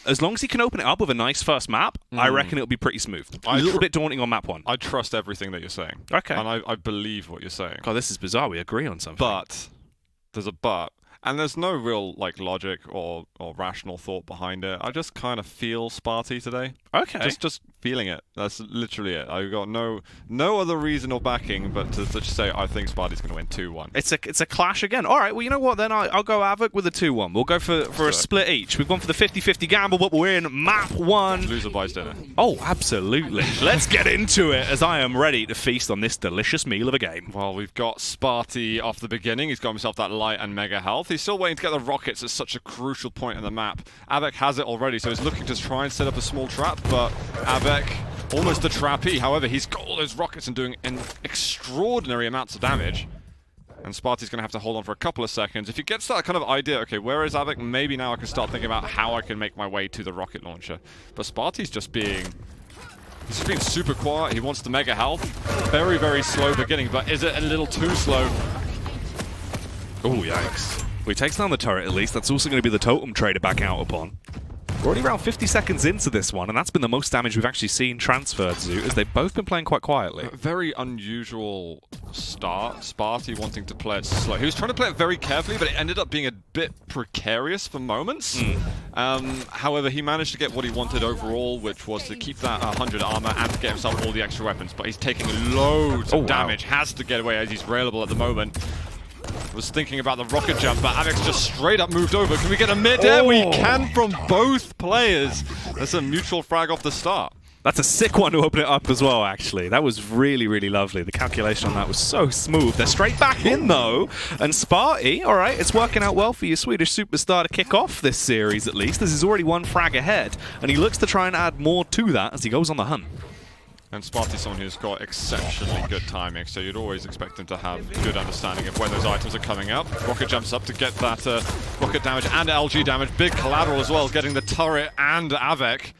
As long as he can open it up with a nice first map, I reckon it'll be pretty smooth. A little bit daunting on map 1. I trust everything that you're saying. Okay. And I believe what you're saying. God, this is bizarre. We agree on something. But there's a but. And there's no real logic or rational thought behind it. I just kind of feel spart1e today. Okay. Just feeling it. That's literally it. I've got no other reason or backing but to just say I think spart1e's going to win 2-1. It's a clash again. All right, well, you know what, then I'll go av3k with a 2-1. We'll go for a split each. We've gone for the 50-50 gamble, but we're in map 1. Loser buys dinner. Oh, absolutely. Let's get into it as I am ready to feast on this delicious meal of a game. Well, we've got spart1e off the beginning. He's got himself that light and mega health. He's still waiting to get the rockets at such a crucial point in the map. av3k has it already, so he's looking to try and set up a small trap, but av3k almost the trappee. However, he's got all those rockets and doing an extraordinary amounts of damage. And spart1e's going to have to hold on for a couple of seconds. If he gets that kind of idea, okay, where is av3k? Maybe now I can start thinking about how I can make my way to the rocket launcher. But spart1e's just being... He's just being super quiet. He wants the mega health. Very, very slow beginning, but is it a little too slow? Oh, yikes. Well, he takes down the turret at least. That's also going to be the totem traded back out upon. We're already around 50 seconds into this one, and that's been the most damage we've actually seen transferred, Zoo, as they've both been playing quite quietly. A very unusual start. spart1e wanting to play it slow. He was trying to play it very carefully, but it ended up being a bit precarious for moments. However, he managed to get what he wanted overall, which was to keep that 100 armor and to get himself all the extra weapons. But he's taking loads of damage, has to get away as he's railable at the moment. Was thinking about the rocket jump, but av3k's just straight up moved over. Can we get a mid-air? We can from both players. That's a mutual frag off the start. That's a sick one to open it up as well, actually. That was really, really lovely. The calculation on that was so smooth. They're straight back in, though. And spart1e, all right, it's working out well for your Swedish superstar to kick off this series, at least. This is already one frag ahead, and he looks to try and add more to that as he goes on the hunt. And spart1e's someone who's got exceptionally good timing, so you'd always expect him to have good understanding of when those items are coming up. Rocket jumps up to get that rocket damage and LG damage. Big collateral as well, getting the turret and av3k.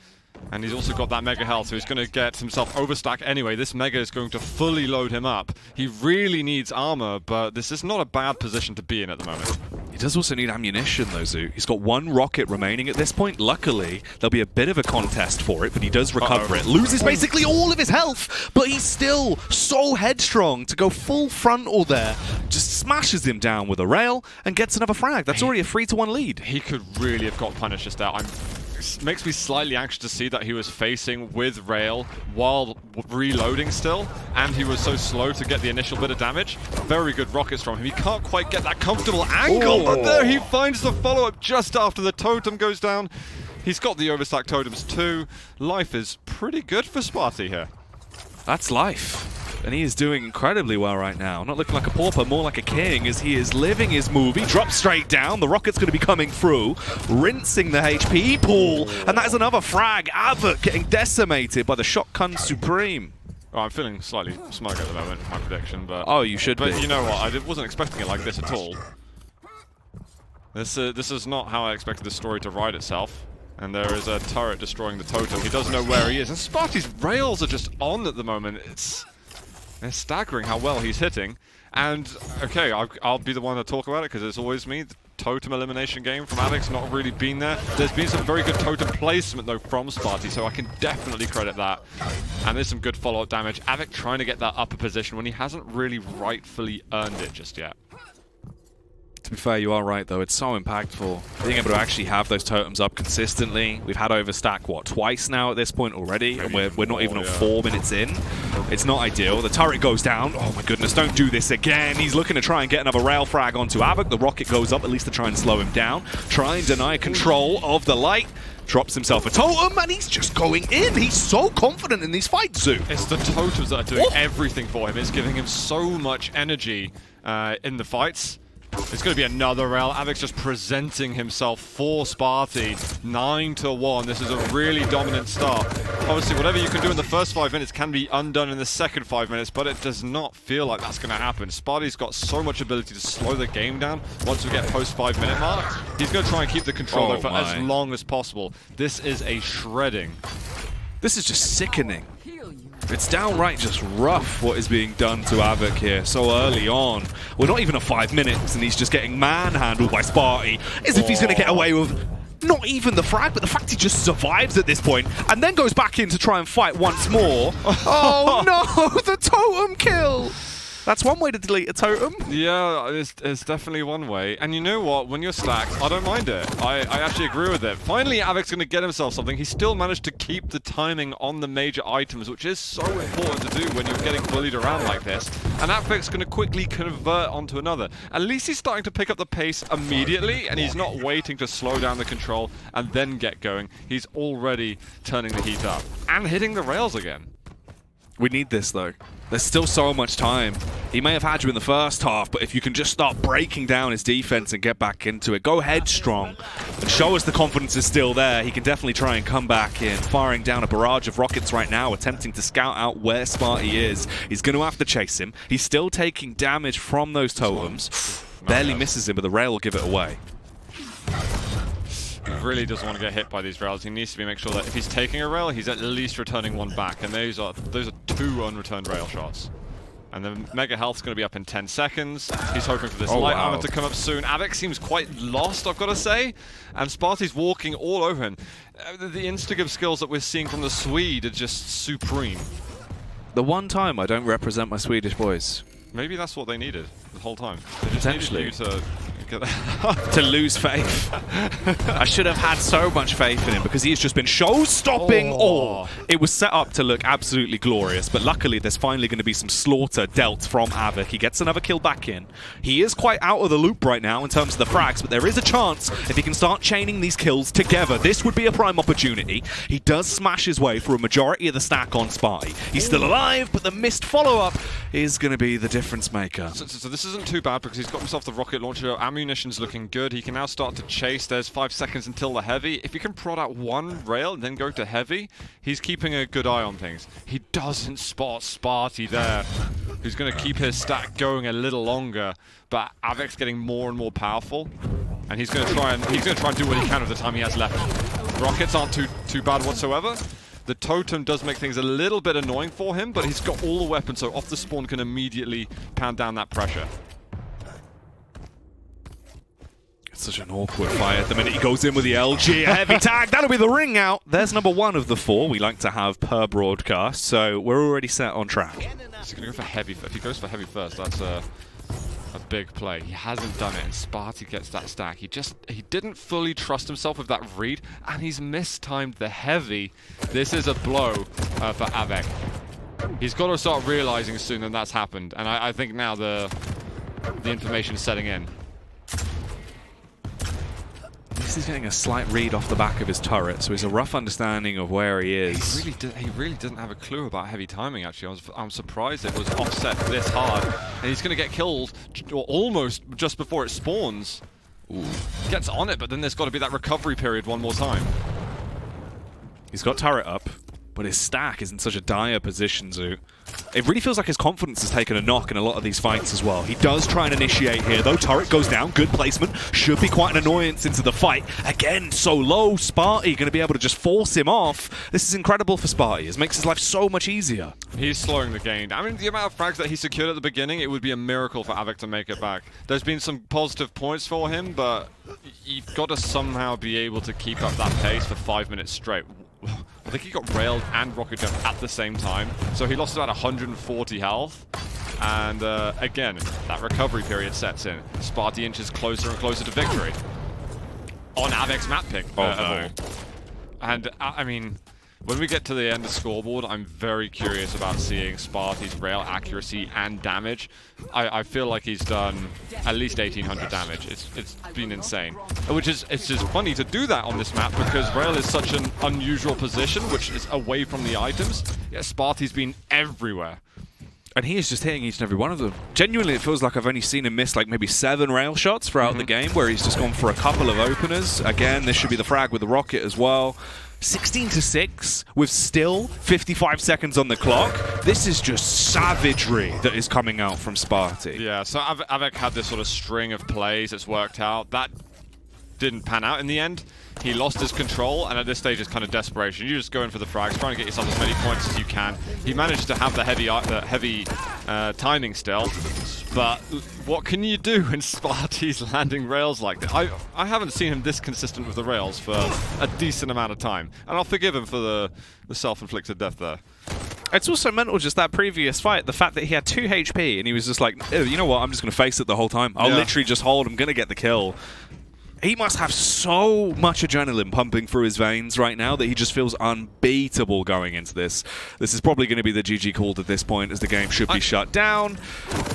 And he's also got that mega health, so he's going to get himself overstack anyway. This mega is going to fully load him up. He really needs armor, but this is not a bad position to be in at the moment. He does also need ammunition, though, Zoo. He's got one rocket remaining at this point. Luckily, there'll be a bit of a contest for it, but he does recover it. Loses basically all of his health, but he's still so headstrong to go full frontal there. Just smashes him down with a rail and gets another frag. That's already a 3-1 lead. He could really have got punished just there. Makes me slightly anxious to see that he was facing with rail while reloading still, and he was so slow to get the initial bit of damage. Very good rockets from him. He can't quite get that comfortable angle, but there he finds the follow-up just after the totem goes down. He's got the overstack totems too. Life is pretty good for spart1e here. That's life. And he is doing incredibly well right now. Not looking like a pauper, more like a king as he is living his movie. Drops straight down. The rocket's going to be coming through, rinsing the HP pool. And that is another frag. av3k getting decimated by the Shotgun Supreme. Oh, I'm feeling slightly smug at the moment with my prediction, but... Oh, you should be. But you know what? I wasn't expecting it like this at all. This is not how I expected the story to write itself. And there is a turret destroying the totem. He doesn't know where he is. And spart1e's rails are just on at the moment. It's staggering how well he's hitting. And, okay, I'll be the one to talk about it because it's always me. The totem elimination game from av3k's not really been there. There's been some very good totem placement, though, from spart1e, so I can definitely credit that. And there's some good follow-up damage. av3k trying to get that upper position when he hasn't really rightfully earned it just yet. To be fair, you are right, though. It's so impactful. Being able to actually have those totems up consistently. We've had overstack, what, twice now at this point already? And we're not even on 4 minutes in. It's not ideal. The turret goes down. Oh, my goodness, don't do this again. He's looking to try and get another rail frag onto av3k. The rocket goes up, at least to try and slow him down. Try and deny control of the light. Drops himself a totem, and he's just going in. He's so confident in these fights, Zoo. It's the totems that are doing everything for him. It's giving him so much energy in the fights. It's going to be another rail. av3k's just presenting himself for spart1e. 9-1. This is a really dominant start. Obviously, whatever you can do in the first 5 minutes can be undone in the second 5 minutes, but it does not feel like that's going to happen. spart1e's got so much ability to slow the game down once we get post 5 minute mark. He's going to try and keep the control though for as long as possible. This is a shredding. This is just sickening. It's downright just rough what is being done to av3k here so early on. We're not even at 5 minutes and he's just getting manhandled by spart1e as if he's going to get away with not even the frag, but the fact he just survives at this point and then goes back in to try and fight once more. Oh no, the totem kill! That's one way to delete a totem. Yeah, it's definitely one way. And you know what? When you're stacked, I don't mind it. I actually agree with it. Finally, av3k's going to get himself something. He still managed to keep the timing on the major items, which is so important to do when you're getting bullied around like this. And av3k's going to quickly convert onto another. At least he's starting to pick up the pace immediately, and he's not waiting to slow down the control and then get going. He's already turning the heat up and hitting the rails again. We need this, though. There's still so much time. He may have had you in the first half, but if you can just start breaking down his defense and get back into it, go headstrong and show us the confidence is still there, he can definitely try and come back in. Firing down a barrage of rockets right now, attempting to scout out where spart1e is. He's going to have to chase him. He's still taking damage from those totems. Barely misses him, but the rail will give it away. He really doesn't want to get hit by these rails. He needs to make sure that if he's taking a rail, he's at least returning one back. And those are 2 unreturned rail shots. And the Mega Health's going to be up in 10 seconds. He's hoping for this light armor to come up soon. av3k seems quite lost, I've got to say. And spart1e's walking all over him. The insta-give skills that we're seeing from the Swede are just supreme. The one time I don't represent my Swedish boys. Maybe that's what they needed the whole time. They just Potentially. needed you to get to lose faith. I should have had so much faith in him because he has just been show-stopping all. It was set up to look absolutely glorious, but luckily there's finally going to be some slaughter dealt from av3k. He gets another kill back in. He is quite out of the loop right now in terms of the frags, but there is a chance if he can start chaining these kills together, this would be a prime opportunity. He does smash his way through a majority of the stack on spart1e. He's still alive, but the missed follow-up is going to be the difference maker. So this isn't too bad because he's got himself the rocket launcher. Ammunition's looking good. He can now start to chase. There's 5 seconds until the heavy. If he can prod out one rail and then go to heavy, he's keeping a good eye on things. He doesn't spot spart1e there, who's going to keep his stack going a little longer. But av3k's getting more and more powerful, and he's going to try and do what he can with the time he has left. Rockets aren't too bad whatsoever. The totem does make things a little bit annoying for him, but he's got all the weapons, so off the spawn can immediately pound down that pressure. It's such an awkward fight at the minute. He goes in with the LG, a heavy tag. That'll be the ring out. There's number 1 of the 4 we like to have per broadcast, so we're already set on track. He's going to go for heavy. If he goes for heavy first, that's a big play. He hasn't done it, and spart1e gets that stack. He didn't fully trust himself with that read, and he's mistimed the heavy. This is a blow for av3k. He's got to start realizing soon that that's happened, and I think now the information's setting in. He's getting a slight read off the back of his turret, so he's a rough understanding of where he is. He really didn't have a clue about heavy timing, actually. I'm surprised it was offset this hard. And he's going to get killed almost just before it spawns. Ooh. Gets on it, but then there's got to be that recovery period one more time. He's got turret up, but his stack is in such a dire position, Zoo. It really feels like his confidence has taken a knock in a lot of these fights as well. He does try and initiate here, though. Turret goes down. Good placement. Should be quite an annoyance into the fight. Again, so low. spart1e going to be able to just force him off. This is incredible for spart1e. It makes his life so much easier. He's slowing the game. I mean, the amount of frags that he secured at the beginning, it would be a miracle for av3k to make it back. There's been some positive points for him, but you've got to somehow be able to keep up that pace for 5 minutes straight. I think he got railed and rocket jumped at the same time, so he lost about 140 health. And again, that recovery period sets in. spart1e inches closer and closer to victory on av3k's map pick. And I mean, when we get to the end of scoreboard, I'm very curious about seeing spart1e's rail accuracy and damage. I feel like he's done at least 1,800 damage. It's been insane. It's just funny to do that on this map because rail is such an unusual position, which is away from the items. Yeah, spart1e's been everywhere. And he is just hitting each and every one of them. Genuinely, it feels like I've only seen him miss like maybe 7 rail shots throughout the game, where he's just gone for a couple of openers. Again, this should be the frag with the rocket as well. 16-6 with still 55 seconds on the clock. This is just savagery that is coming out from spart1e. Yeah, so av3k had this sort of string of plays that's worked out. That didn't pan out in the end. He lost his control, and at this stage it's kind of desperation. You just go in for the frags, trying to get yourself as many points as you can. He managed to have the heavy timing still. But what can you do when spart1e's landing rails like that? I haven't seen him this consistent with the rails for a decent amount of time. And I'll forgive him for the self-inflicted death there. It's also mental, just that previous fight, the fact that he had 2 HP and he was just like, you know what, I'm just going to face it the whole time. I'll literally just hold, I'm going to get the kill. He must have so much adrenaline pumping through his veins right now that he just feels unbeatable going into this. This is probably going to be the GG called at this point, as the game should be shut down.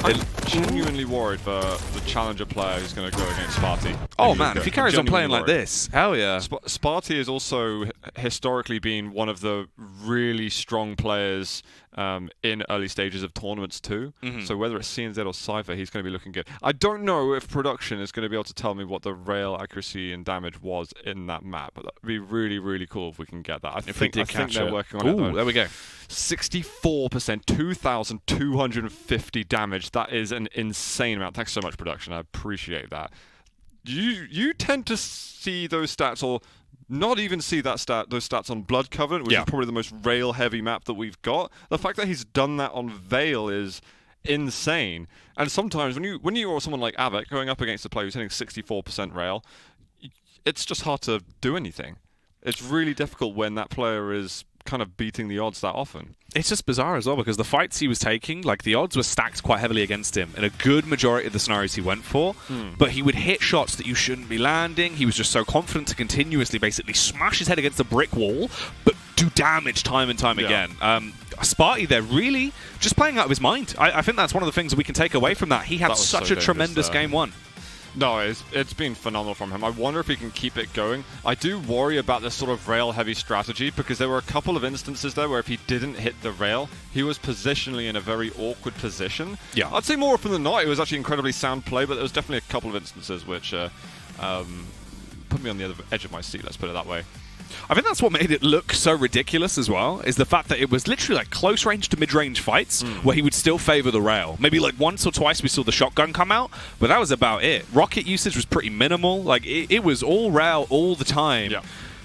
I'm genuinely worried for the challenger player who's going to go against spart1e. Oh man, if he carries on playing like this, hell yeah. spart1e has also historically been one of the really strong players in early stages of tournaments too. So whether it's CNZ or Cypher, he's going to be looking good. I don't know if production is going to be able to tell me what the rail accuracy and damage was in that map, but that'd be really, really cool if we can get that. I think they're working on it. Ooh, there we go. 64%, 2,250 damage. That is an insane amount. Thanks so much, production. I appreciate that. You tend to see those stats, or not even see those stats on Blood Covenant, which is probably the most rail-heavy map that we've got. The fact that he's done that on Veil is insane. And sometimes when you are someone like av3k going up against a player who's hitting 64% rail, it's just hard to do anything. It's really difficult when that player is kind of beating the odds that often. It's just bizarre as well, because the fights he was taking, like, the odds were stacked quite heavily against him in a good majority of the scenarios he went for, but he would hit shots that you shouldn't be landing. He was just so confident to continuously basically smash his head against a brick wall, but do damage time and time again. spart1e, they're really just playing out of his mind. I think that's one of the things that we can take away from that. He had such a tremendous game one. No, it's been phenomenal from him. I wonder if he can keep it going. I do worry about this sort of rail-heavy strategy, because there were a couple of instances there where if he didn't hit the rail, he was positionally in a very awkward position. Yeah, I'd say more often than not, it was actually incredibly sound play, but there was definitely a couple of instances which put me on the other edge of my seat, let's put it that way. I think that's what made it look so ridiculous as well, is the fact that it was literally like close range to mid-range fights where he would still favor the rail. Maybe like once or twice we saw the shotgun come out, but that was about it. Rocket usage was pretty minimal. Like it was all rail all the time,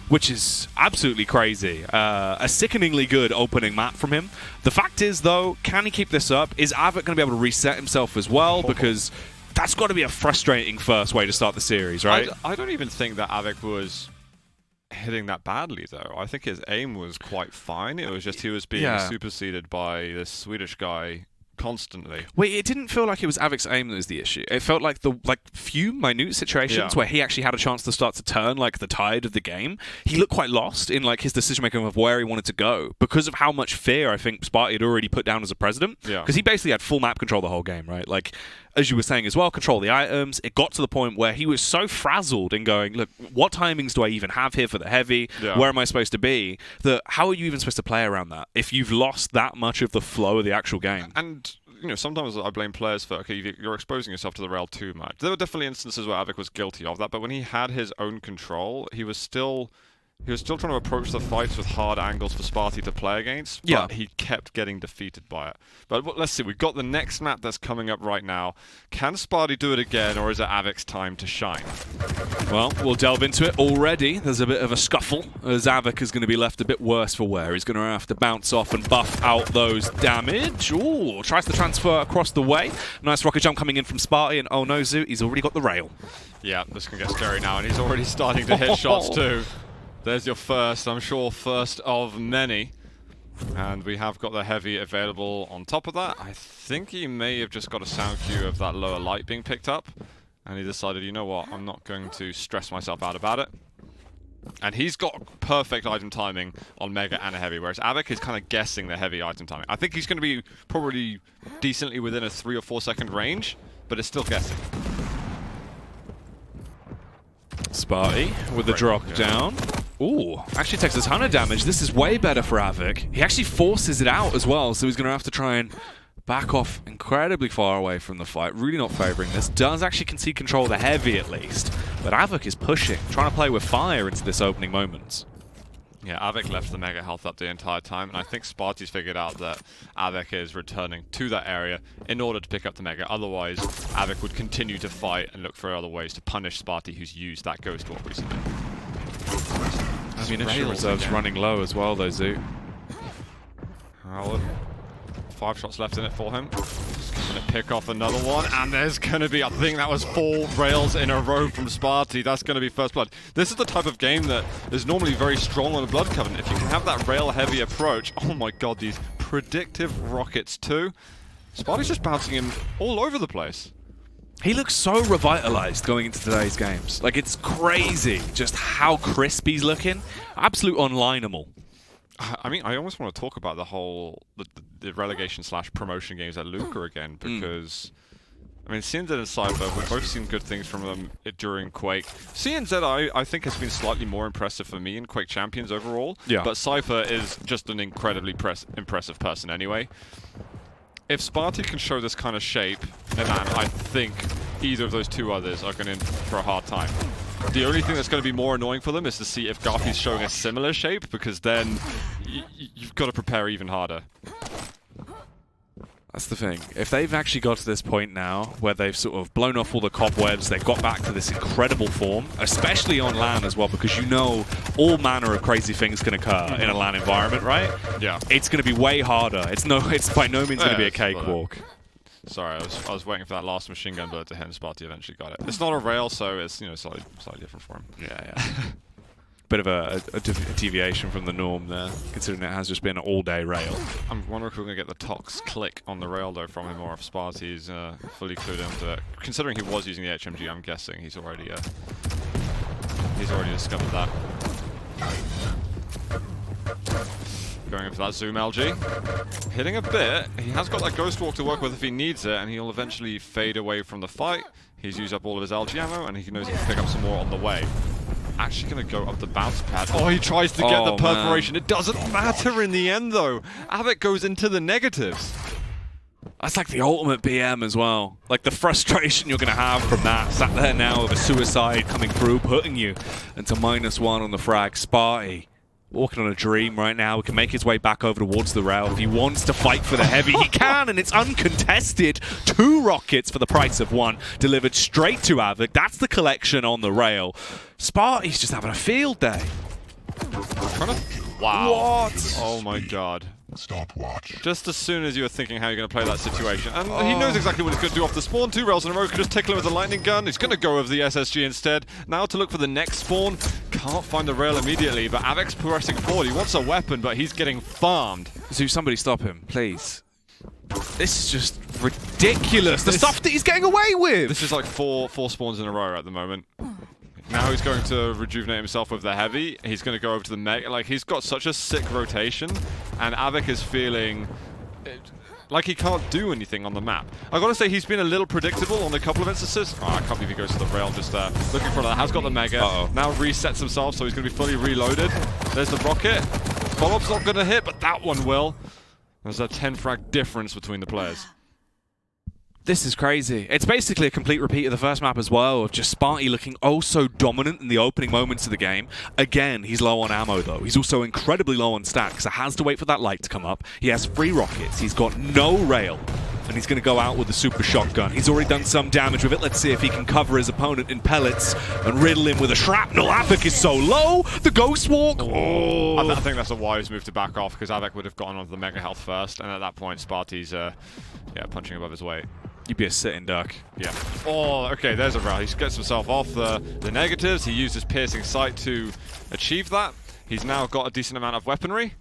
which is absolutely crazy. A sickeningly good opening map from him. The fact is, though, can he keep this up? Is av3k going to be able to reset himself as well? Because that's got to be a frustrating first way to start the series, right? I don't even think that av3k was hitting that badly, though. I think his aim was quite fine. It was just he was being superseded by this Swedish guy constantly. Wait, it didn't feel like it was av3k's aim that was the issue. It felt like the few minute situations where he actually had a chance to start to turn like the tide of the game. He looked quite lost in like his decision making of where he wanted to go because of how much fear I think spart1e had already put down as a president. Because he basically had full map control the whole game, right? Like, as you were saying as well, control the items. It got to the point where he was so frazzled in going, look, what timings do I even have here for the heavy? Where am I supposed to be? That how are you even supposed to play around that if you've lost that much of the flow of the actual game? And you know, sometimes I blame players for, okay, you're exposing yourself to the rail too much. There were definitely instances where av3k was guilty of that, but when he had his own control, he was still trying to approach the fights with hard angles for spart1e to play against, but he kept getting defeated by it. But let's see, we've got the next map that's coming up right now. Can spart1e do it again, or is it av3k's time to shine? Well, we'll delve into it already. There's a bit of a scuffle, as av3k is going to be left a bit worse for wear. He's going to have to bounce off and buff out those damage. Ooh, tries to transfer across the way. Nice rocket jump coming in from spart1e, and oh no, Zoot, he's already got the rail. Yeah, this can get scary now, and he's already starting to hit shots too. There's your first, I'm sure, first of many. And we have got the heavy available on top of that. I think he may have just got a sound cue of that lower light being picked up. And he decided, you know what, I'm not going to stress myself out about it. And he's got perfect item timing on Mega and a heavy, whereas av3k is kind of guessing the heavy item timing. I think he's going to be probably decently within a 3 or 4 second range, but it's still guessing. spart1e with the drop down. Ooh, actually takes a ton of damage. This is way better for av3k. He actually forces it out as well, so he's going to have to try and back off incredibly far away from the fight. Really not favoring this. Does actually concede control of the heavy at least, but av3k is pushing, trying to play with fire into this opening moment. Yeah, av3k left the mega health up the entire time, and I think spart1e's figured out that av3k is returning to that area in order to pick up the mega. Otherwise, av3k would continue to fight and look for other ways to punish spart1e, who's used that ghost orb recently. Ammunition reserves running low as well, though, Zoot. Well, 5 shots left in it for him. Just keeping it pick off another one, and there's going to be, I think that was 4 rails in a row from spart1e. That's going to be first blood. This is the type of game that is normally very strong on a Blood Covenant. If you can have that rail-heavy approach, oh my god, these predictive rockets too. spart1e's just bouncing him all over the place. He looks so revitalized going into today's games. Like, it's crazy just how crisp he's looking. Absolute unlineable. I mean, I almost want to talk about the relegation / promotion games at Luca again, because I mean, CNZ and Cypher, we've both seen good things from them during Quake. CNZ, I think, has been slightly more impressive for me in Quake Champions overall, but Cypher is just an incredibly impressive person anyway. If spart1e can show this kind of shape, then I think either of those 2 others are going in for a hard time. The only thing that's going to be more annoying for them is to see if Garfi's showing a similar shape, because then you've got to prepare even harder. That's the thing. If they've actually got to this point now where they've sort of blown off all the cobwebs, they've got back to this incredible form, especially on LAN as well, because you know all manner of crazy things can occur in a LAN environment, right? Yeah. It's going to be way harder. It's by no means going to be a cakewalk. Sorry, I was waiting for that last machine gun bullet to hit, and spart1e eventually got it. It's not a rail, so it's, you know, slightly different for him. Yeah. Bit of a deviation from the norm there, considering it has just been an all-day rail. I'm wondering if we're going to get the Tox click on the rail, though, from him, or if spart1e's fully clued into it. Considering he was using the HMG, I'm guessing he's already discovered that. Going in for that zoom LG. Hitting a bit. He has got that Ghost Walk to work with if he needs it, and he'll eventually fade away from the fight. He's used up all of his LG ammo, and he knows he can pick up some more on the way. Actually going to go up the bounce pad. Oh, he tries to get the perforation. Man. It doesn't matter in the end, though. av3k goes into the negatives. That's like the ultimate BM as well. Like the frustration you're going to have from that. Sat there now with a suicide coming through, putting you into -1 on the frag. spart1e walking on a dream right now. He can make his way back over towards the rail. If he wants to fight for the heavy, he can, and it's uncontested. 2 rockets for the price of 1, delivered straight to av3k. That's the collection on the rail. spart1e's just having a field day. Wow. What? Oh my god. Stopwatch. Just as soon as you were thinking how you're going to play that situation. And he knows exactly what he's going to do off the spawn. 2 rails in a row, could just tickle him with a lightning gun. He's going to go over the SSG instead. Now to look for the next spawn. Can't find the rail immediately, but av3k's pressing forward. He wants a weapon, but he's getting farmed. So somebody stop him, please. This is just ridiculous. The stuff that he's getting away with. This is like four spawns in a row at the moment. Now he's going to rejuvenate himself with the heavy. He's going to go over to the mech. Like, he's got such a sick rotation, and av3k is feeling like he can't do anything on the map. I got to say, he's been a little predictable on a couple of instances. Oh, I can't believe he goes to the rail just looking for that. Has got the mega. Now resets himself, so he's going to be fully reloaded. There's the rocket. Follow-up's not going to hit, but that one will. There's a 10 frag difference between the players. This is crazy. It's basically a complete repeat of the first map as well, of just spart1e looking oh so dominant in the opening moments of the game. Again, he's low on ammo though. He's also incredibly low on stacks, so has to wait for that light to come up. He has 3 rockets, he's got no rail, and he's going to go out with a super shotgun. He's already done some damage with it. Let's see if he can cover his opponent in pellets and riddle him with a shrapnel. av3k is so low. The Ghost Walk. Oh. I think that's a wise move to back off, because av3k would have gotten onto the mega health first, and at that point, spart1e's punching above his weight. You'd be a sitting duck. Yeah. Oh, okay, there's a round. He gets himself off the negatives. He used his piercing sight to achieve that. He's now got a decent amount of weaponry.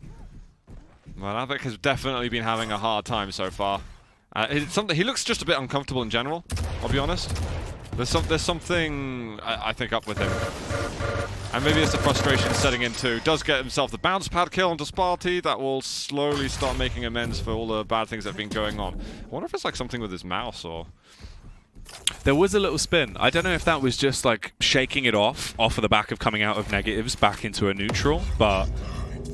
Well, av3k has definitely been having a hard time so far. He looks just a bit uncomfortable in general, I'll be honest. There's something, I think, up with him. And maybe it's the frustration setting in too. Does get himself the bounce pad kill onto spart1e. That will slowly start making amends for all the bad things that have been going on. I wonder if it's like something with his mouse or... There was a little spin. I don't know if that was just like shaking it off of the back of coming out of negatives back into a neutral, but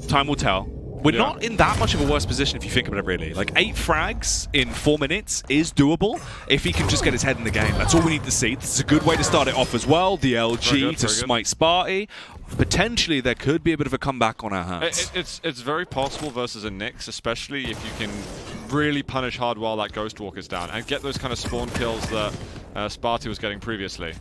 time will tell. We're not in that much of a worse position if you think about it, really. Like, 8 frags in 4 minutes is doable if he can just get his head in the game. That's all we need to see. This is a good way to start it off as well. The LG to smite spart1e. Potentially, there could be a bit of a comeback on our hands. It's very possible versus a Nyx, especially if you can really punish hard while that Ghost Walk is down and get those kind of spawn kills that spart1e was getting previously.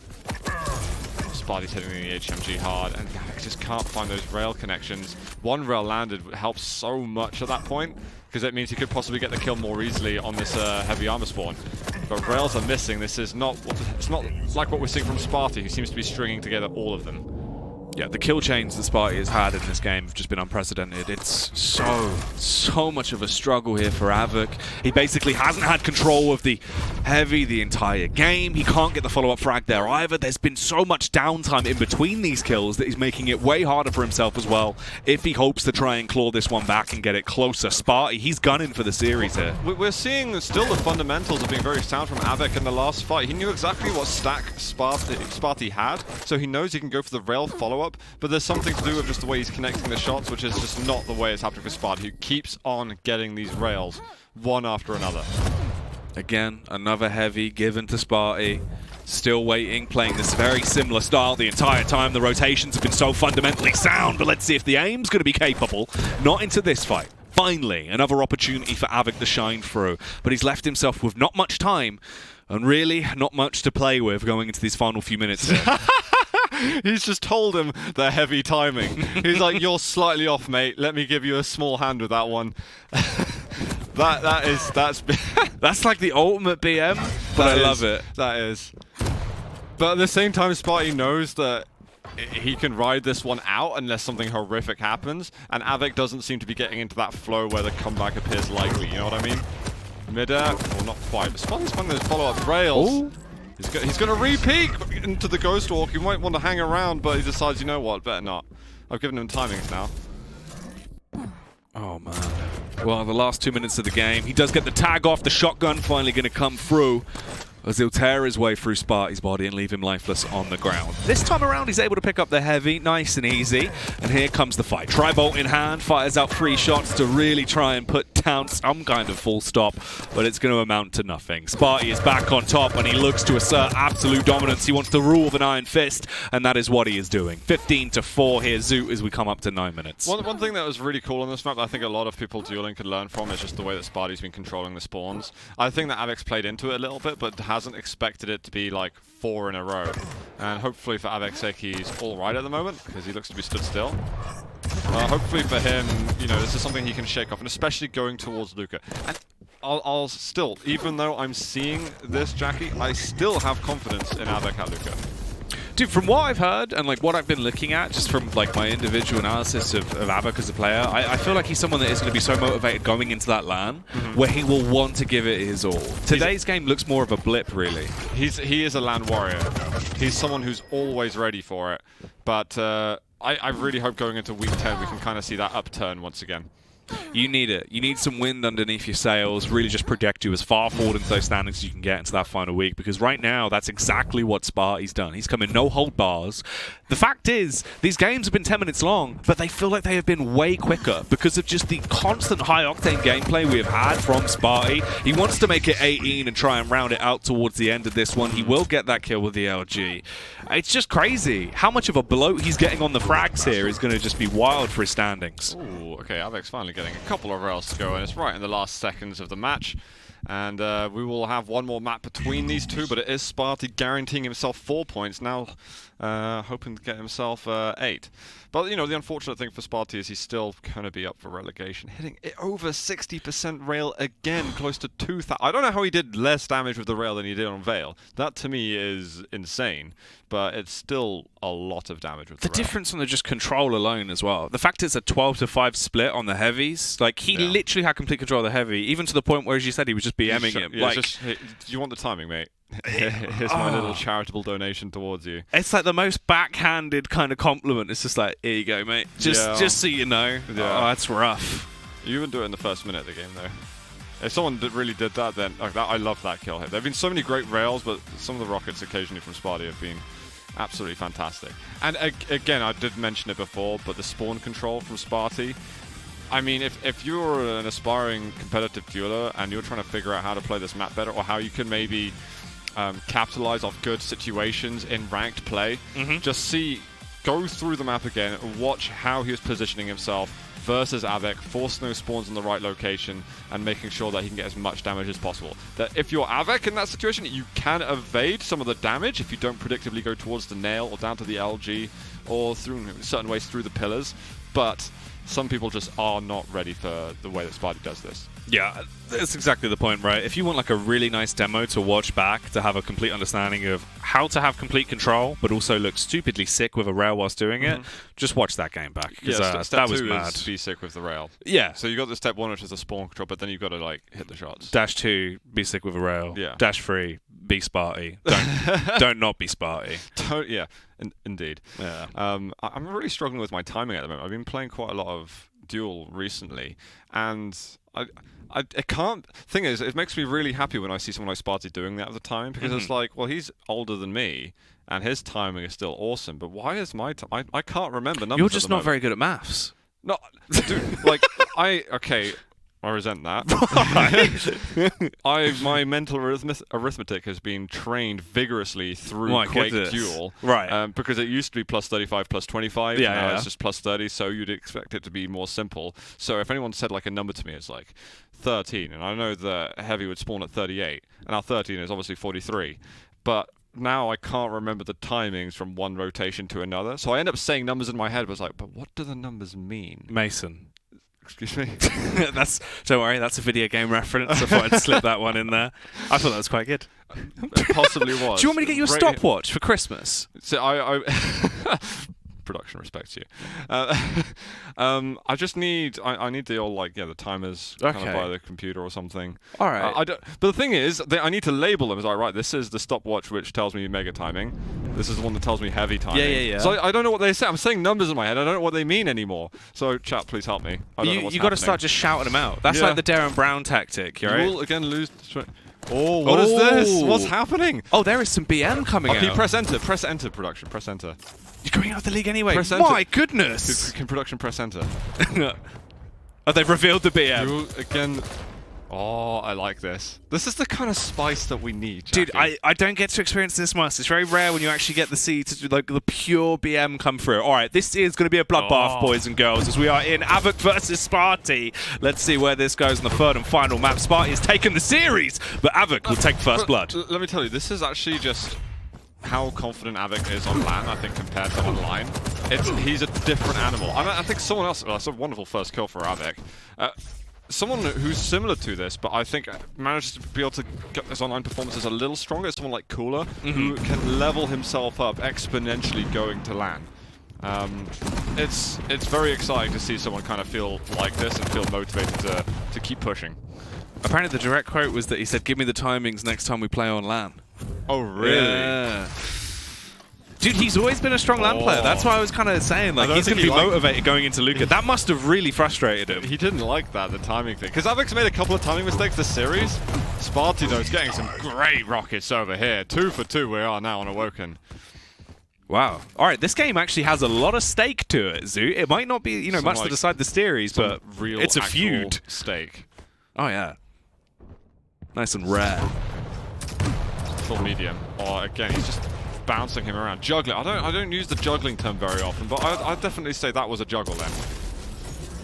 spart1e's hitting the HMG hard, and I just can't find those rail connections. 1 rail landed helps so much at that point, because it means he could possibly get the kill more easily on this heavy armor spawn. But rails are missing. This is not, it's not like what we're seeing from spart1e, who seems to be stringing together all of them. Yeah, the kill chains that spart1e has had in this game have just been unprecedented. It's so much of a struggle here for av3k. He basically hasn't had control of the heavy the entire game. He can't get the follow-up frag there either. There's been so much downtime in between these kills that he's making it way harder for himself as well if he hopes to try and claw this one back and get it closer. spart1e, he's gunning for the series here. We're seeing still the fundamentals of being very sound from av3k in the last fight. He knew exactly what stack spart1e had, so he knows he can go for the rail follow-up. But there's something to do with just the way he's connecting the shots, which is just not the way it's happening for spart1e, who keeps on getting these rails one after another. Again, another heavy given to spart1e. Still waiting, playing this very similar style the entire time. The rotations have been so fundamentally sound, but let's see if the aim's going to be capable. Not into this fight. Finally, another opportunity for av3k to shine through, but he's left himself with not much time, and really not much to play with going into these final few minutes here. He's just told him the heavy timing. He's like, you're slightly off, mate. Let me give you a small hand with that one. That's like the ultimate BM, but I love it. That is. But at the same time, spart1e knows that he can ride this one out unless something horrific happens, and av3k doesn't seem to be getting into that flow where the comeback appears likely, you know what I mean? Mid-air, well, not quite, but spart1e's finding those follow-up rails. Ooh. He's going to re-peek into the Ghost Walk. He might want to hang around, but he decides, you know what, better not. I've given him timings now. Oh, man. Well, the last 2 minutes of the game, he does get the tag off. The shotgun finally going to come through, as he'll tear his way through spart1e's body and leave him lifeless on the ground. This time around, he's able to pick up the heavy, nice and easy. And here comes the fight. Tri-bolt in hand, fires out 3 shots to really try and put down some kind of full stop, but it's going to amount to nothing. spart1e is back on top and he looks to assert absolute dominance. He wants to rule with an iron fist, and that is what he is doing. 15-4 here, Zoot, as we come up to 9 minutes. One thing that was really cool on this map that I think a lot of people dueling could learn from is just the way that spart1e's been controlling the spawns. I think that av3k's played into it a little bit, but hasn't expected it to be like 4 in a row. And hopefully for av3k's sake, he's all right at the moment, because he looks to be stood still. Hopefully for him, you know, this is something he can shake off, and especially going towards Luca. And I'll still, even though I'm seeing this, Jackie, I still have confidence in av3k at Luca. Dude, from what I've heard and like what I've been looking at, just from like my individual analysis of av3k as a player, I feel like he's someone that is going to be so motivated going into that LAN where he will want to give it his all. Today's game looks more of a blip, really. He is a LAN warrior. He's someone who's always ready for it. But I really hope going into week 10 we can kind of see that upturn once again. You need it. You need some wind underneath your sails, really just project you as far forward into those standings as you can get into that final week, because right now, that's exactly what spart1e's done. He's come in no hold bars. The fact is, these games have been 10 minutes long, but they feel like they have been way quicker because of just the constant high-octane gameplay we have had from spart1e. He wants to make it 18 and try and round it out towards the end of this one. He will get that kill with the LG. It's just crazy. How much of a bloat he's getting on the frags here is going to just be wild for his standings. Ooh, okay, av3k's finally getting a couple of rails to go, and it's right in the last seconds of the match. And we will have one more map between these two, but it is spart1e guaranteeing himself 4 points, now hoping to get himself 8. But, you know, the unfortunate thing for spart1e is he's still going to be up for relegation, hitting it over 60% rail again, close to 2,000. I don't know how he did less damage with the rail than he did on Veil. That, to me, is insane. But it's still a lot of damage with the rail. The difference on the just control alone as well. The fact it's a 12-5 split on the heavies. Like, he literally had complete control of the heavy, even to the point where, as you said, he was just BMing him. Yeah, like, just, hey, do you want the timing, mate? Here's my little charitable donation towards you. It's like the most backhanded kind of compliment. It's just like, here you go, mate. Just so you know. Yeah. Oh, that's rough. You wouldn't do it in the first minute of the game, though. If someone really did that, then like that, I love that kill hit. There have been so many great rails, but some of the rockets occasionally from spart1e have been absolutely fantastic. And again, I did mention it before, but the spawn control from spart1e, I mean, if you're an aspiring competitive dueler and you're trying to figure out how to play this map better, or how you can maybe capitalize off good situations in ranked play, just go through the map again and watch how he was positioning himself versus av3k, forcing those spawns in the right location and making sure that he can get as much damage as possible. That if you're av3k in that situation, you can evade some of the damage if you don't predictably go towards the nail or down to the LG or through certain ways through the pillars, but some people just are not ready for the way that spart1e does this. Yeah, that's exactly the point, right? If you want like a really nice demo to watch back to have a complete understanding of how to have complete control, but also look stupidly sick with a rail whilst doing it, just watch that game back. Yeah, step that was 2 mad. is be sick with the rail. Yeah. So you got the step 1, which is the spawn control, but then you've got to like hit the shots. Dash 2, be sick with a rail. Yeah. Dash 3, be spart1e. Don't not be spart1e. Yeah, indeed. Yeah. I'm really struggling with my timing at the moment. I've been playing quite a lot of Duel recently, and I can't. Thing is, it makes me really happy when I see someone like spart1e doing that at the time, because it's like, well, he's older than me, and his timing is still awesome. But why is my I can't remember numbers. You're just not very good at maths. No, dude. Like okay. I resent that. My mental arithmetic has been trained vigorously through Quake Duel. Right. Because it used to be plus 35, plus 25. Yeah, now it's just plus 30, so you'd expect it to be more simple. So if anyone said like a number to me, it's like 13. And I know that Heavy would spawn at 38. And now 13 is obviously 43. But now I can't remember the timings from one rotation to another. So I end up saying numbers in my head, but it's like, but what do the numbers mean? Mason. Excuse me? Don't worry, that's a video game reference. I thought I'd slip that one in there. I thought that was quite good. It possibly was. Do you want me to get you a stopwatch for Christmas? So I production respects you. I just need I need the old the timers kind of by the computer or something. All right. But the thing is, I need to label them as right. This is the stopwatch which tells me mega timing. This is the one that tells me heavy timing. Yeah. So I don't know what they say. I'm saying numbers in my head. I don't know what they mean anymore. So chat, please help me. I don't know what's you got to start just shouting them out. That's like the Darren Brown tactic, right? You will again lose. Oh, what is this? What's happening? Oh, there is some BM coming out. Okay, press enter. Press enter, production. Press enter. You're going out of the league anyway. Press enter. My goodness. Can production press enter? Oh, they've revealed the BM. You again. Oh, I like this. This is the kind of spice that we need, Jackie. Dude, I don't get to experience this much. It's very rare when you actually get to see like the pure BM come through. All right, this is going to be a bloodbath, boys and girls, as we are in av3k versus spart1e. Let's see where this goes in the third and final map. spart1e has taken the series, but av3k will take first blood. Let me tell you, this is actually just how confident av3k is on LAN, I think, compared to online. He's a different animal. I think someone else. That's a wonderful first kill for av3k. Someone who's similar to this, but I think manages to be able to get his online performances a little stronger, is someone like Cooler, who can level himself up exponentially going to LAN. It's very exciting to see someone kind of feel like this and feel motivated to keep pushing. Apparently the direct quote was that he said, "Give me the timings next time we play on LAN." Oh, really? Yeah. Dude, he's always been a strong LAN player. That's why I was kind of saying, like, he's going to be motivated going into Luca. That must have really frustrated him. He didn't like that, the timing thing. Because av3k's made a couple of timing mistakes this series. spart1e, though, is getting some great rockets over here. 2 for 2 we are now on Awoken. Wow. All right, this game actually has a lot of stake to it, Zoo. It might not be, much to decide the series, but real it's a feud. Stake. Oh, yeah. Nice and rare. Full medium. Oh, again, he's just bouncing him around. Juggling. I don't use the juggling term very often, but I'd definitely say that was a juggle then.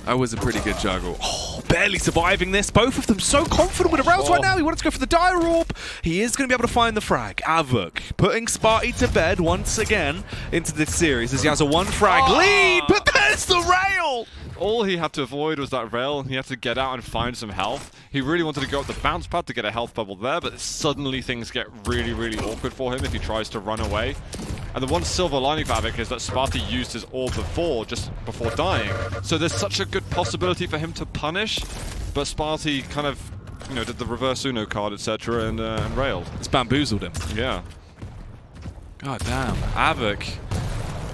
That was a pretty good juggle. Oh, barely surviving this. Both of them so confident with the rails right now. He wanted to go for the Dire Orb. He is going to be able to find the frag. av3k putting spart1e to bed once again into this series as he has a 1 frag lead, but there's the rail! All he had to avoid was that rail, and he had to get out and find some health. He really wanted to go up the bounce pad to get a health bubble there, but suddenly things get really, really awkward for him if he tries to run away. And the one silver lining for av3k is that spart1e used his orb just before dying. So there's such a good possibility for him to punish, but spart1e kind of, did the reverse Uno card, etc., and railed. It's bamboozled him. Yeah. God damn. av3k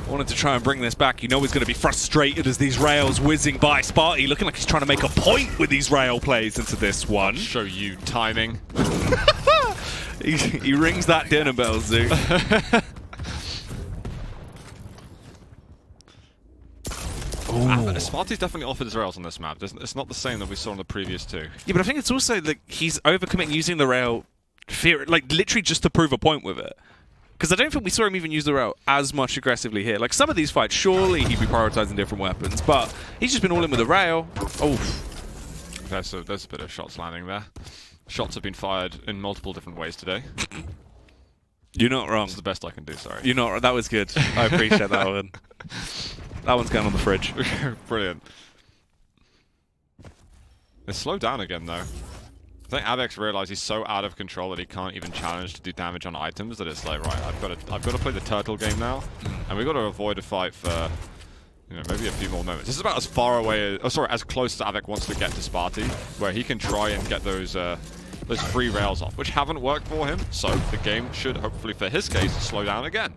wanted to try and bring this back. He's going to be frustrated as these rails whizzing by. spart1e looking like he's trying to make a point with these rail plays into this one. I'll show you timing. he rings that dinner bell, Zoo. spart1e's definitely offered his rails on this map. It's not the same that we saw on the previous 2. Yeah, but I think it's also like he's overcommitting using the rail, literally just to prove a point with it. Because I don't think we saw him even use the rail as much aggressively here. Like some of these fights, surely he'd be prioritizing different weapons, but he's just been all in with the rail. Oh, there's a bit of shots landing there. Shots have been fired in multiple different ways today. You're not wrong. That's the best I can do. Sorry. You're not. That was good. I appreciate that one. That one's going on the fridge. Brilliant. They slowed down again, though. I think av3k realized he's so out of control that he can't even challenge to do damage on items, that it's like, right, I've got to play the turtle game now, and we've got to avoid a fight for, you know, maybe a few more moments. This is about as far away, as close as av3k wants to get to spart1e, where he can try and get those free rails off, which haven't worked for him, so the game should hopefully, for his case, slow down again.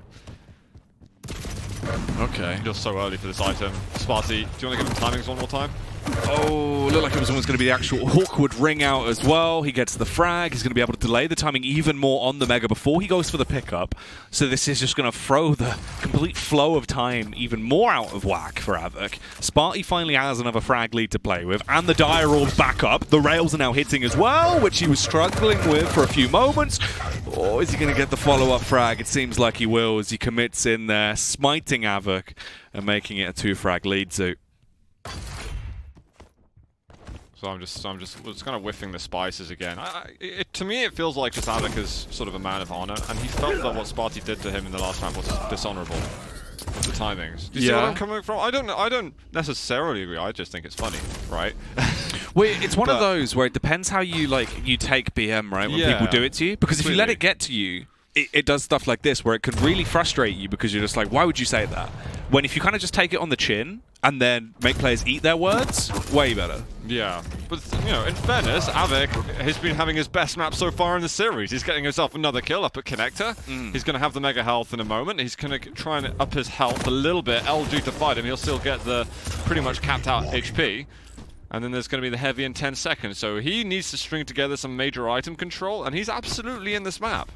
Okay. You're so early for this item. spart1e, do you want to give him timings one more time? Oh, looked like it was almost going to be the actual awkward ring out as well. He gets the frag. He's going to be able to delay the timing even more on the Mega before he goes for the pickup. So this is just going to throw the complete flow of time even more out of whack for av3k. spart1e finally has another frag lead to play with, and the Dire Orb's back up. The rails are now hitting as well, which he was struggling with for a few moments. Or is he going to get the follow-up frag? It seems like he will as he commits in there, smiting av3k and making it a 2-frag lead suit. So I'm just kind of whiffing the spices again. To me, it feels like just av3k is sort of a man of honor, and he felt that what spart1e did to him in the last round was dishonorable with the timings. Do you see where I'm coming from? I don't necessarily agree. I just think it's funny, right? Well, it's one of those where it depends how you take BM, right? When people do it to you, because if you let it get to you, it does stuff like this where it can really frustrate you because you're just like, why would you say that? When if you kind of just take it on the chin and then make players eat their words, way better. Yeah, but you know, in fairness, av3k has been having his best map so far in the series. He's getting himself another kill up at Connector. He's going to have the Mega health in a moment. He's going to try and up his health a little bit. LG to fight him. He'll still get the pretty much capped out HP. And then there's going to be the heavy in 10 seconds. So he needs to string together some major item control, and he's absolutely in this map.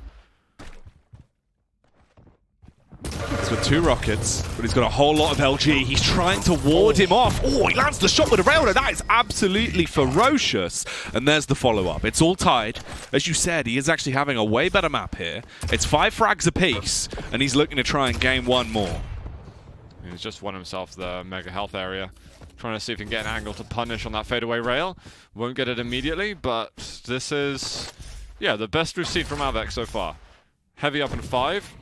It's with 2 rockets, but he's got a whole lot of LG. He's trying to ward him off. Oh, he lands the shot with a railroad. That is absolutely ferocious. And there's the follow-up. It's all tied. As you said, he is actually having a way better map here. It's 5 frags apiece, and he's looking to try and gain 1 more. He's just won himself the Mega health area. Trying to see if he can get an angle to punish on that fadeaway rail. Won't get it immediately, but this is, yeah, the best we've seen from av3k so far. Heavy up in 5.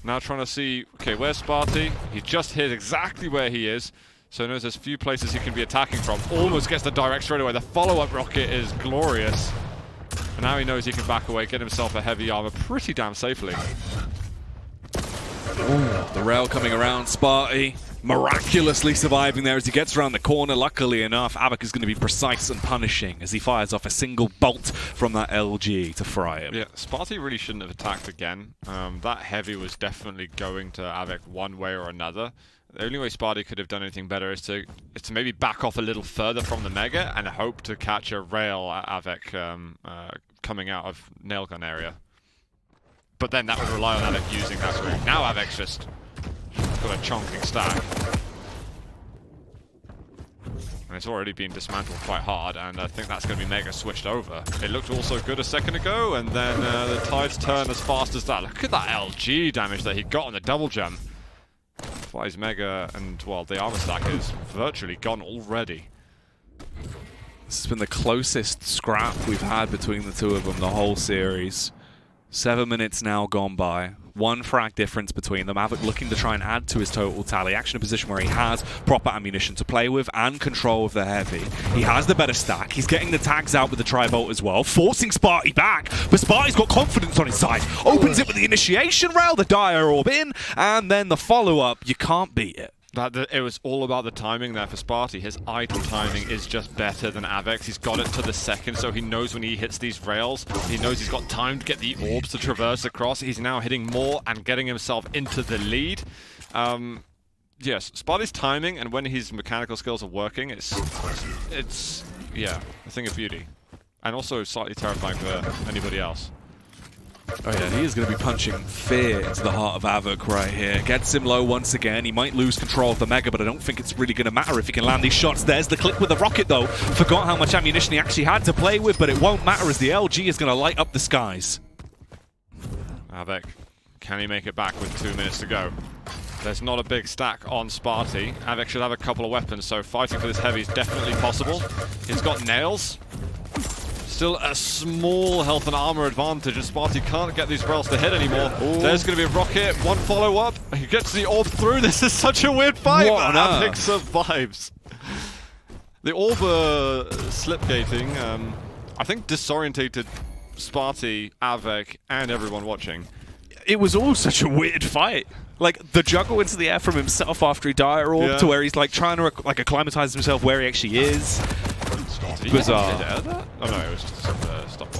Now trying to see, okay, where's spart1e? He just hit exactly where he is, so he knows there's few places he can be attacking from. Almost gets the direct straight away. The follow-up rocket is glorious. And now he knows he can back away, get himself a heavy armor pretty damn safely. Ooh, the rail coming around, spart1e miraculously surviving there as he gets around the corner. Luckily enough, av3k is going to be precise and punishing as he fires off a single bolt from that LG to fry him. Yeah, spart1e really shouldn't have attacked again. That heavy was definitely going to av3k one way or another. The only way spart1e could have done anything better is to maybe back off a little further from the Mega and hope to catch a rail at av3k coming out of nailgun area. But then that would rely on av3k using that route. Now av3k's just got a chonking stack. And it's already been dismantled quite hard, and I think that's going to be Mega switched over. It looked also good a second ago, and then the tides turn as fast as that. Look at that LG damage that he got on the double jump. Flies Mega, and, well, the armor stack is virtually gone already. This has been the closest scrap we've had between the two of them the whole series. 7 minutes now gone by. 1 frag difference between them. av3k looking to try and add to his total tally. Actually in a position where he has proper ammunition to play with and control of the heavy. He has the better stack. He's getting the tags out with the tri-bolt as well, forcing spart1e back. But spart1e's got confidence on his side. Opens it with the initiation rail, the Dire Orb in, and then the follow-up. You can't beat it. It was all about the timing there for spart1e. His idle timing is just better than av3k's. He's got it to the second, so he knows when he hits these rails, he knows he's got time to get the orbs to traverse across. He's now hitting more and getting himself into the lead. Yes, spart1e's timing and when his mechanical skills are working, it's yeah, a thing of beauty. And also slightly terrifying for anybody else. Oh yeah, he is going to be punching fear into the heart of av3k right here. Gets him low once again. He might lose control of the Mega, but I don't think it's really going to matter if he can land these shots. There's the click with the rocket, though. Forgot how much ammunition he actually had to play with, but it won't matter as the LG is going to light up the skies. av3k, can he make it back with 2 minutes to go? There's not a big stack on spart1e. av3k should have a couple of weapons, so fighting for this heavy is definitely possible. He's got nails. Still a small health and armor advantage, and spart1e can't get these rails to hit anymore. Ooh. There's going to be a rocket, 1 follow-up. He gets the orb through. This is such a weird fight, but av3k survives. The orb slipgating, I think disorientated spart1e, av3k, and everyone watching. It was all such a weird fight. Like, the juggle into the air from himself after he dire orb to where he's like trying to like acclimatize himself where he actually is. Bizarre. Oh no, it was just stop.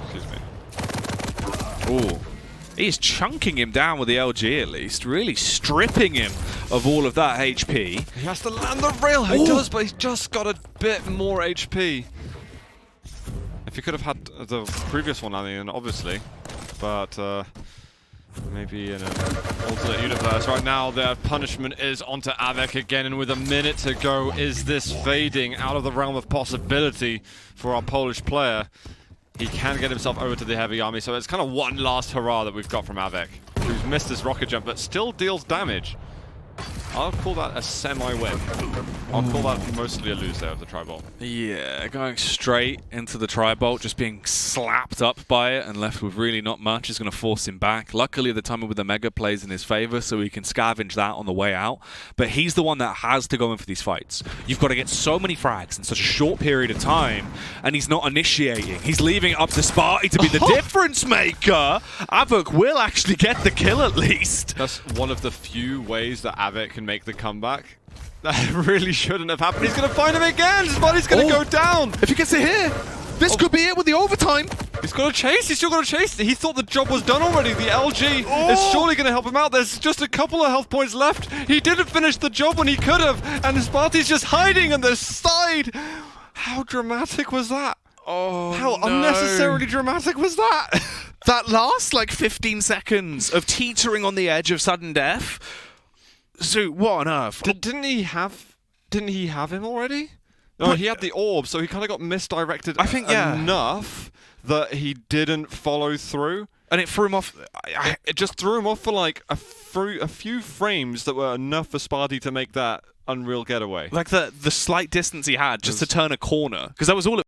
Excuse me. Ooh. He's chunking him down with the LG at least, really stripping him of all of that HP. He has to land the rail. He does, but he's just got a bit more HP. If he could have had the previous one landing in, obviously, but maybe in an alternate universe. Right now, their punishment is onto av3k again, and with a minute to go, is this fading out of the realm of possibility for our Polish player? He can get himself over to the heavy army, so it's kind of one last hurrah that we've got from av3k, who's missed his rocket jump, but still deals damage. I'll call that a semi-win. I'll call that mostly a lose there of the Tri-Bolt. Yeah, going straight into the Tri-Bolt, just being slapped up by it and left with really not much is going to force him back. Luckily, the timing with the Mega plays in his favor, so he can scavenge that on the way out. But he's the one that has to go in for these fights. You've got to get so many frags in such a short period of time, and he's not initiating. He's leaving it up to spart1e to be the difference maker. av3k will actually get the kill at least. That's one of the few ways that av3k can make the comeback. That really shouldn't have happened. He's going to find him again. His body's going to go down. If he gets it here, this could be it with the overtime. He's got to chase. He's still got to chase. He thought the job was done already. The LG is surely going to help him out. There's just a couple of health points left. He didn't finish the job when he could have, and spart1e's just hiding on the side. How dramatic was that? Oh, how unnecessarily dramatic was that? That last like 15 seconds of teetering on the edge of sudden death. So what on earth? Didn't he have him already? No, he had the orb, so he kind of got misdirected. I think enough that he didn't follow through, and it threw him off. It just threw him off for like a few frames that were enough for spart1e to make that unreal getaway. Like the slight distance he had just to turn a corner, because that was all it